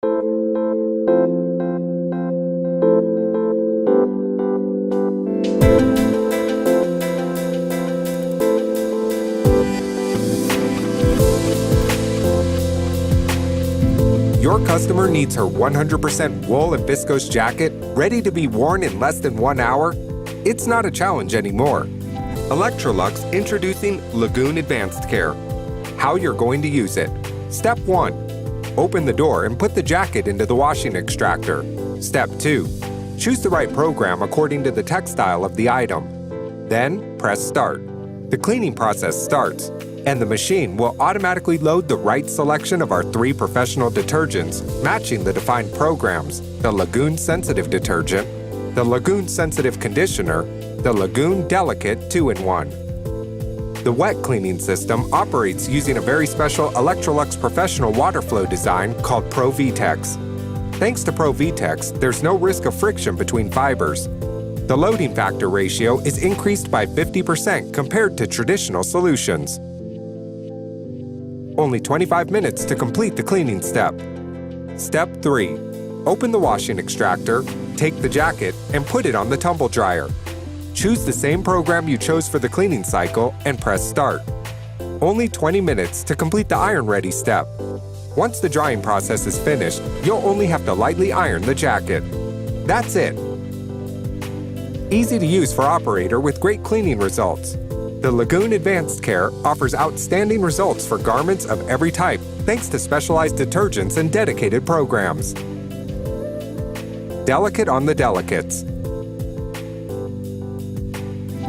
Your customer needs her 100% wool and viscose jacket ready to be worn in less than 1 hour? It's not a challenge anymore. Electrolux introducing Lagoon Advanced Care. How you're going to use it. Step 1. Open the door and put the jacket into the washing extractor. Step 2. Choose the right program according to the textile of the item. Then press Start. The cleaning process starts, and the machine will automatically load the right selection of our 3 professional detergents, matching the defined programs: the Lagoon Sensitive Detergent, the Lagoon Sensitive Conditioner, the Lagoon Delicate 2-in-1. The wet cleaning system operates using a very special Electrolux Professional water flow design called Pro VTEX. Thanks to Pro VTEX, there's no risk of friction between fibers. The loading factor ratio is increased by 50% compared to traditional solutions. Only 25 minutes to complete the cleaning step. Step 3. Open the washing extractor, take the jacket, and put it on the tumble dryer. Choose the same program you chose for the cleaning cycle and press Start. Only 20 minutes to complete the iron-ready step. Once the drying process is finished, you'll only have to lightly iron the jacket. That's it. Easy to use for operator with great cleaning results. The Lagoon Advanced Care offers outstanding results for garments of every type thanks to specialized detergents and dedicated programs. Delicate on the delicates.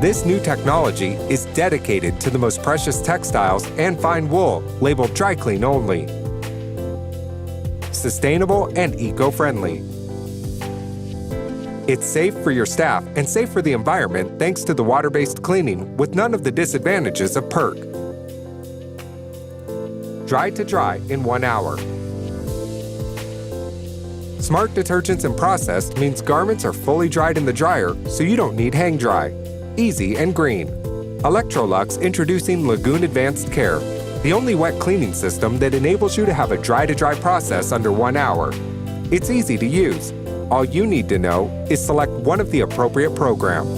This new technology is dedicated to the most precious textiles and fine wool, labeled dry clean only. Sustainable and eco-friendly. It's safe for your staff and safe for the environment thanks to the water-based cleaning with none of the disadvantages of PERC. Dry to dry in 1 hour. Smart detergents and process means garments are fully dried in the dryer, so you don't need hang dry. Easy and green. Electrolux introducing Lagoon Advanced Care, the only wet cleaning system that enables you to have a dry-to-dry process under 1 hour. It's easy to use. All you need to know is select one of the appropriate programs.